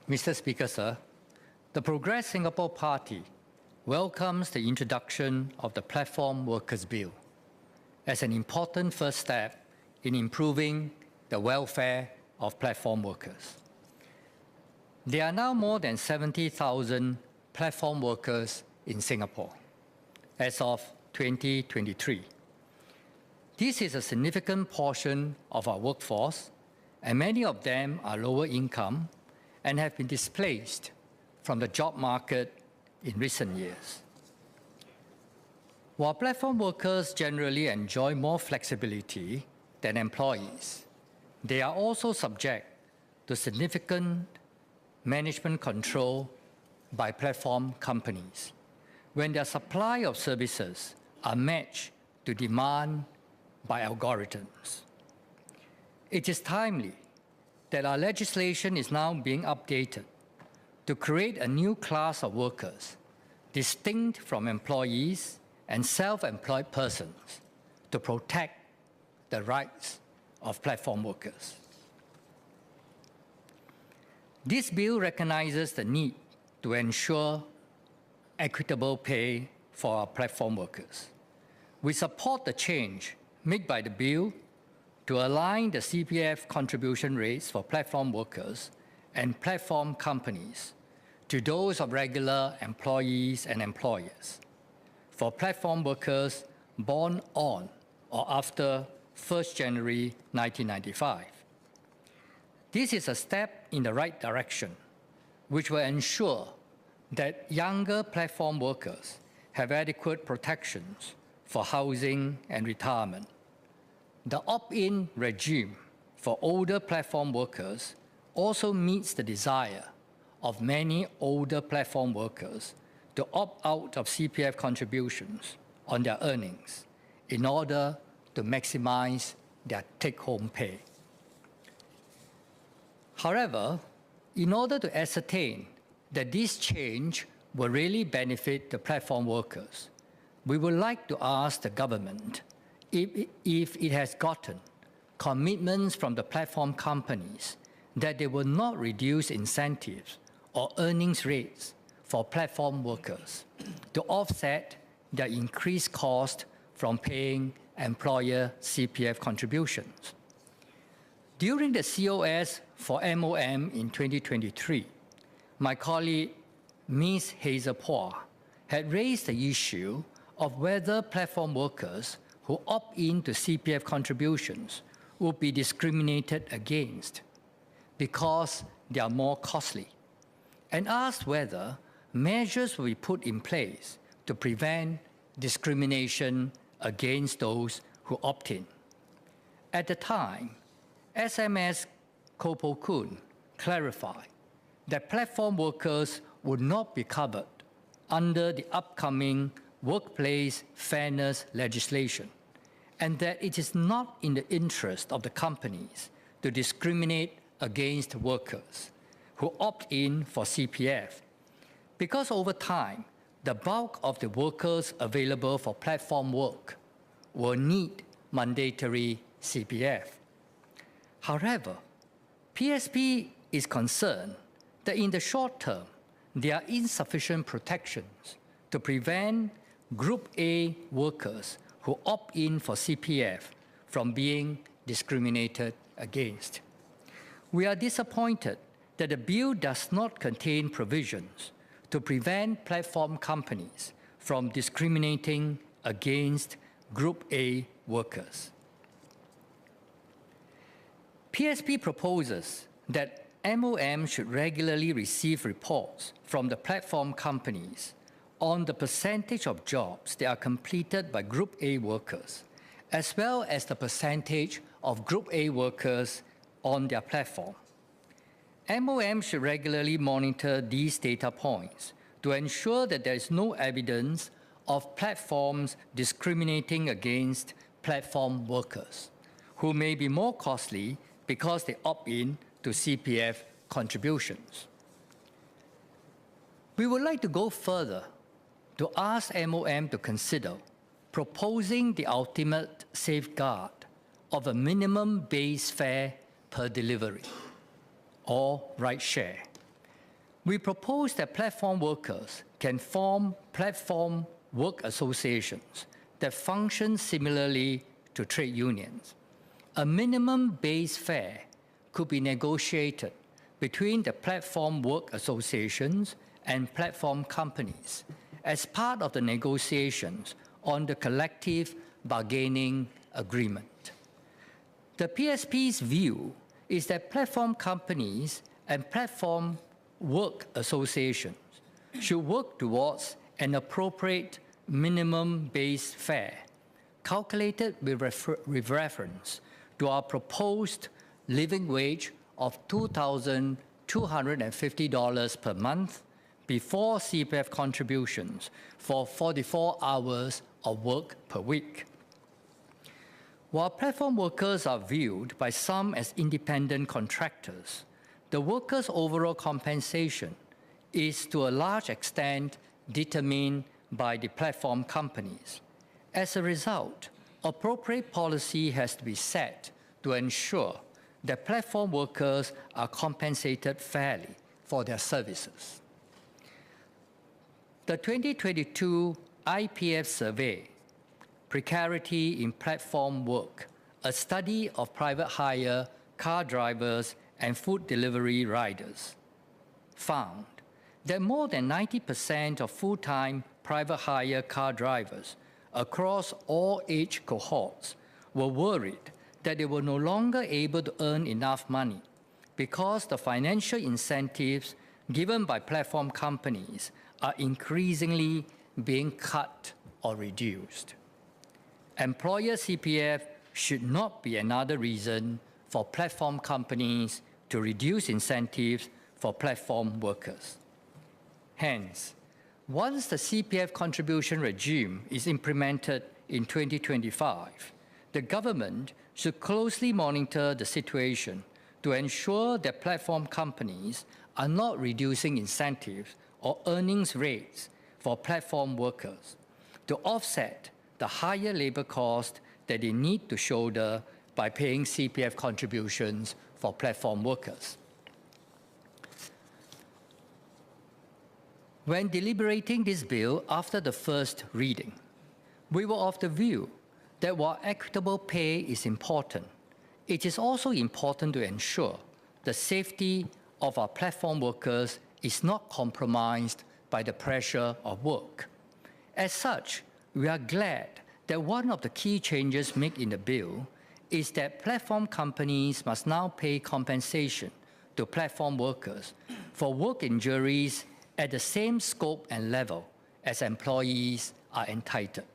Mr. Speaker, sir, the Progress Singapore Party welcomes the introduction of the Platform Workers Bill as an important first step in improving the welfare of platform workers. There are now more than 70,000 platform workers in Singapore as of 2023. This is a significant portion of our workforce, and many of them are lower income and have been displaced from the job market in recent years. While platform workers generally enjoy more flexibility than employees, they are also subject to significant management control by platform companies when their supply of services are matched to demand by algorithms. It is timely that our legislation is now being updated to create a new class of workers distinct from employees and self-employed persons to protect the rights of platform workers. This bill recognizes the need to ensure equitable pay for our platform workers. We support the change made by the bill to align the CPF contribution rates for platform workers and platform companies to those of regular employees and employers for platform workers born on or after 1st January 1995. This is a step in the right direction, which will ensure that younger platform workers have adequate protections for housing and retirement. The opt-in regime for older platform workers also meets the desire of many older platform workers to opt out of CPF contributions on their earnings in order to maximize their take-home pay. However, in order to ascertain that this change will really benefit the platform workers, we would like to ask the government if it has gotten commitments from the platform companies that they will not reduce incentives or earnings rates for platform workers to offset their increased cost from paying employer CPF contributions. During the COS for MOM in 2023, my colleague, Ms. Hazel Phua, had raised the issue of whether platform workers who opt in to CPF contributions will be discriminated against because they are more costly, and asked whether measures will be put in place to prevent discrimination against those who opt in. At the time, SMS Kopo Kun clarified that platform workers would not be covered under the upcoming workplace fairness legislation, and that it is not in the interest of the companies to discriminate against workers who opt in for CPF, because over time, the bulk of the workers available for platform work will need mandatory CPF. However, PSP is concerned that in the short term, there are insufficient protections to prevent Group A workers who opt in for CPF from being discriminated against. We are disappointed that the bill does not contain provisions to prevent platform companies from discriminating against Group A workers. PSP proposes that MOM should regularly receive reports from the platform companies on the percentage of jobs that are completed by Group A workers, as well as the percentage of Group A workers on their platform. MOM should regularly monitor these data points to ensure that there is no evidence of platforms discriminating against platform workers, who may be more costly because they opt in to CPF contributions. We would like to go further to ask MOM to consider proposing the ultimate safeguard of a minimum base fare per delivery, or ride share, We propose that platform workers can form platform work associations that function similarly to trade unions. A minimum base fare could be negotiated between the platform work associations and platform companies as part of the negotiations on the collective bargaining agreement. The PSP's view is that platform companies and platform work associations should work towards an appropriate minimum base fare calculated with reference to our proposed living wage of $2,250 per month before CPF contributions for 44 hours of work per week. While platform workers are viewed by some as independent contractors, the workers' overall compensation is to a large extent determined by the platform companies. As a result, appropriate policy has to be set to ensure that platform workers are compensated fairly for their services. The 2022 IPF survey, Precarity in Platform Work, a study of private hire, car drivers, and food delivery riders, found that more than 90% of full-time private hire car drivers across all age cohorts were worried that they were no longer able to earn enough money because the financial incentives given by platform companies are increasingly being cut or reduced. Employer CPF should not be another reason for platform companies to reduce incentives for platform workers. Hence, once the CPF contribution regime is implemented in 2025, the government should closely monitor the situation to ensure that platform companies are not reducing incentives or earnings rates for platform workers to offset the higher labor cost that they need to shoulder by paying CPF contributions for platform workers. When deliberating this bill after the first reading, we were of the view that while equitable pay is important, it is also important to ensure the safety of our platform workers is not compromised by the pressure of work. As such, we are glad that one of the key changes made in the bill is that platform companies must now pay compensation to platform workers for work injuries at the same scope and level as employees are entitled.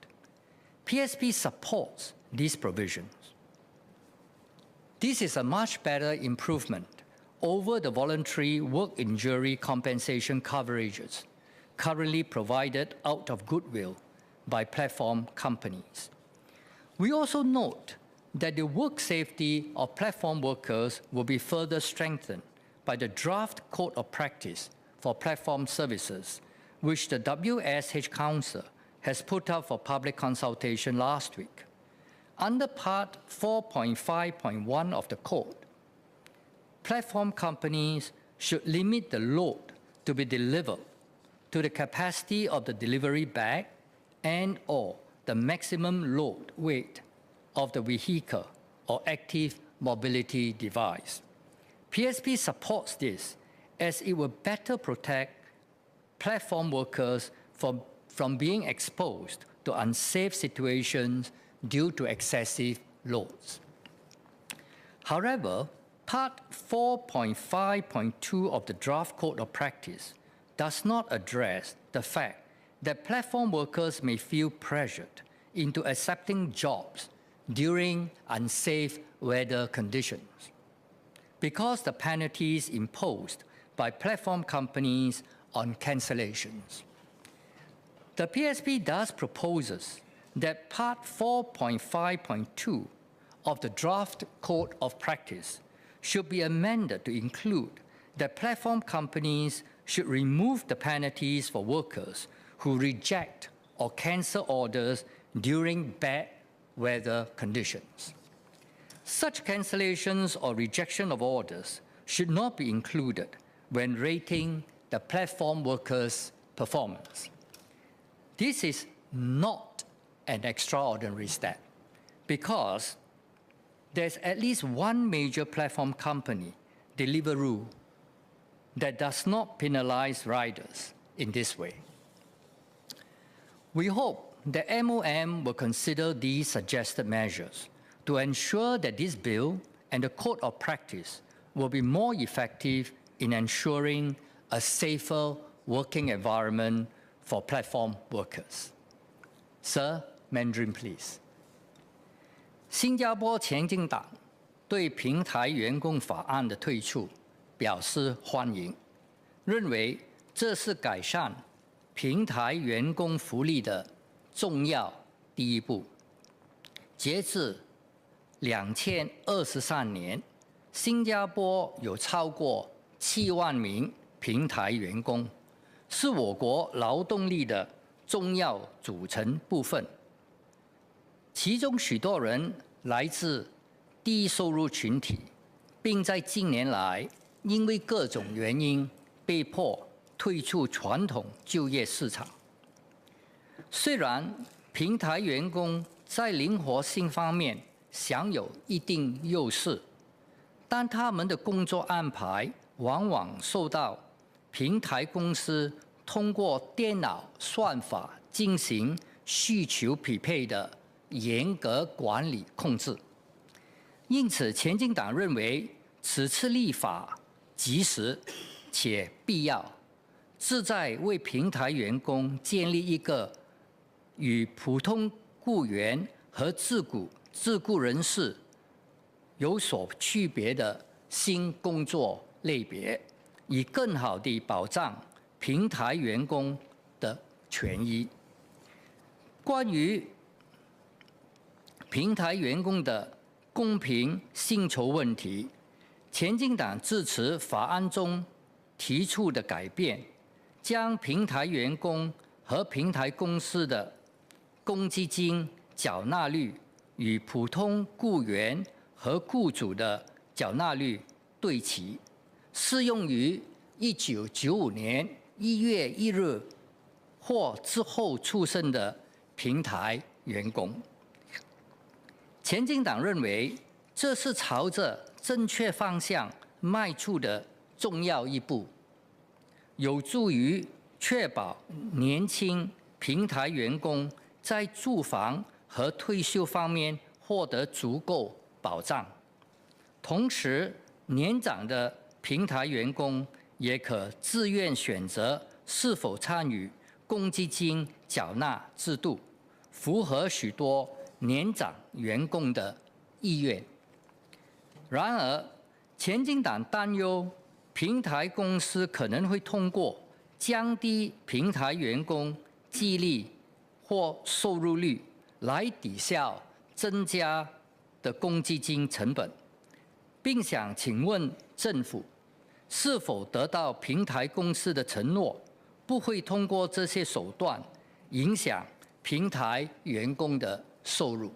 PSP supports these provisions. This is a much better improvement over the voluntary work injury compensation coverages currently provided out of goodwill by platform companies. We also note that the work safety of platform workers will be further strengthened by the draft Code of Practice for Platform Services, which the WSH Council has put up for public consultation last week. Under Part 4.5.1 of the Code, platform companies should limit the load to be delivered to the capacity of the delivery bag and/or the maximum load weight of the vehicle or active mobility device. PSP supports this as it will better protect platform workers from being exposed to unsafe situations due to excessive loads. However, Part 4.5.2 of the Draft Code of Practice does not address the fact that platform workers may feel pressured into accepting jobs during unsafe weather conditions because the penalties imposed by platform companies on cancellations. The PSP thus proposes that Part 4.5.2 of the Draft Code of Practice should be amended to include that platform companies should remove the penalties for workers who reject or cancel orders during bad weather conditions. Such cancellations or rejection of orders should not be included when rating the platform workers' performance. This is not an extraordinary step because there's at least one major platform company, Deliveroo, that does not penalize riders in this way. We hope the MOM will consider these suggested measures to ensure that this bill and the code of practice will be more effective in ensuring a safer working environment for platform workers. Sir, Mandarin, please. 新加坡前进党对平台员工法案的推出表示欢迎，认为这是改善平台员工福利的重要第一步。截至2023年，新加坡有超过7万名平台员工，是我国劳动力的重要组成部分。其中许多人来自低收入群体，并在近年来因为各种原因被迫退出传统就业市场。虽然平台员工在灵活性方面享有一定优势，但他们的工作安排往往受到平台公司通过电脑算法进行需求匹配的严格管理控制。因此，前进党认为此次立法及时且必要，旨在为平台员工建立一个与普通雇员和自雇人士有所区别的新工作类别，以更好地保障平台员工的权益。关于平台员工的公平薪酬问题，前进党支持法案中提出的改变，将平台员工和平台公司的公积金缴纳率与普通雇员和雇主的缴纳率对齐，适用于1995年1月1日或之后出生的平台员工。前进党认为，这是朝着正确方向迈出的重要一步，有助于确保年轻平台员工在住房和退休方面获得足够保障。同时，年长的平台员工也可自愿选择是否参与公积金缴纳制度，符合许多年长员工的意愿。然而，前进党担忧平台公司可能会通过降低平台员工激励或收入率来抵消增加的公积金成本，并想请问政府是否得到平台公司的承诺，不会通过这些手段影响平台员工的收入，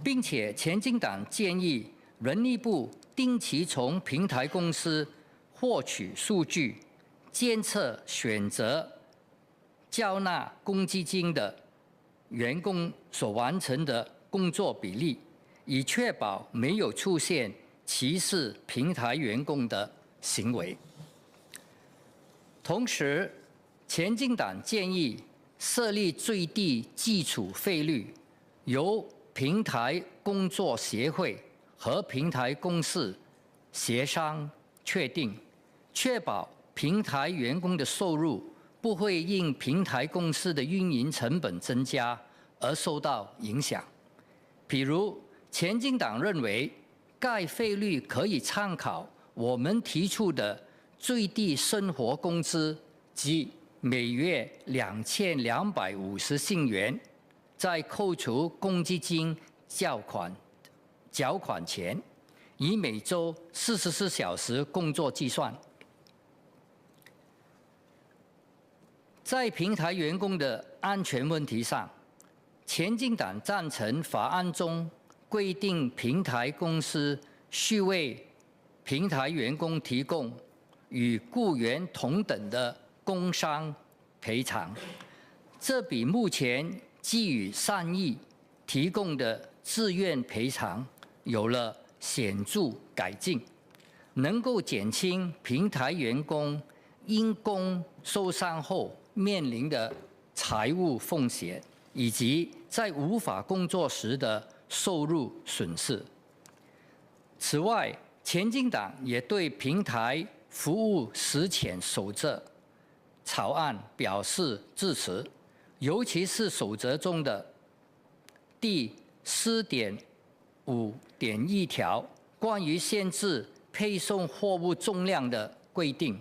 并且前进党建议人力部定期从平台公司获取数据，监测选择缴纳公积金的员工所完成的工作比例，以确保没有出现歧视平台员工的行为。同时，前进党建议设立最低基础费率，由平台工作协会和平台公司协商确定，确保平台员工的收入不会因平台公司的运营成本增加而受到影响。比如，前进党认为该费率可以参考我们提出的最低生活工资，即每月2250新元，在扣除公积金缴款前，以每周44小时工作计算。在平台员工的安全问题上，前进党赞成法案中规定平台公司需为平台员工提供与雇员同等的工伤赔偿，这比目前基于善意提供的自愿赔偿有了显著改进，能够减轻平台员工因工受伤后面临的财务风险，以及在无法工作时的收入损失。此外，前进党也对平台服务实践守则草案表示支持，尤其是守则中的第4.5.1条关于限制配送货物重量的规定，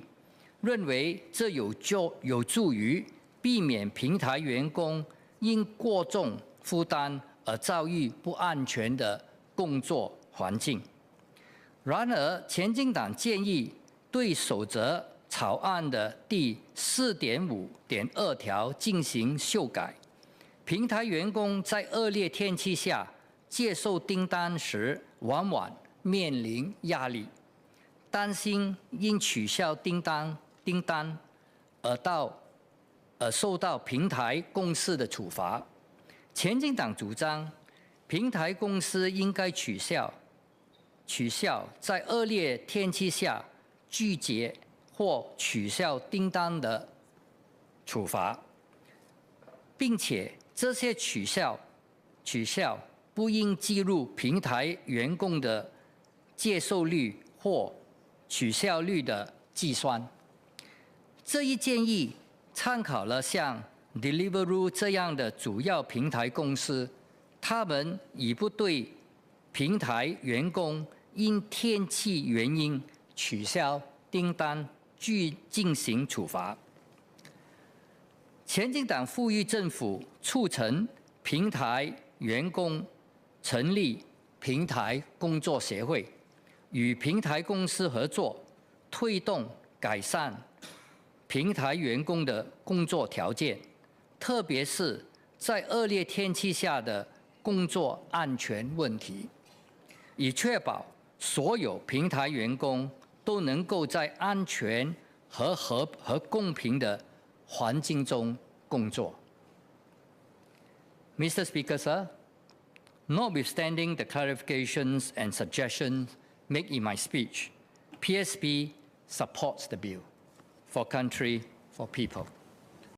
认为这有助于避免平台员工因过重负担而遭遇不安全的工作环境。然而，前进党建议对守则草案的第4.5.2条进行修改。平台员工在恶劣天气下接受订单时，往往面临压力，担心因取消订单而受到平台公司的处罚。前进党主张，平台公司应该取消在恶劣天气下拒绝或取消订单的处罚，并且这些取消不应计入平台员工的接受率或取消率的计算。这一建议参考了像 Deliveroo 这样的主要平台公司，他们已不对平台员工因天气原因取消订单进行处罚。前进党呼吁政府促成平台员工成立平台工作协会，与平台公司合作，推动改善平台员工的工作条件，特别是在恶劣天气下的工作安全问题，以确保所有平台员工都能够在安全和公平的环境中工作。Mr. Speaker, sir, notwithstanding the clarifications and suggestions made in my speech, PSP supports the bill for country, for people.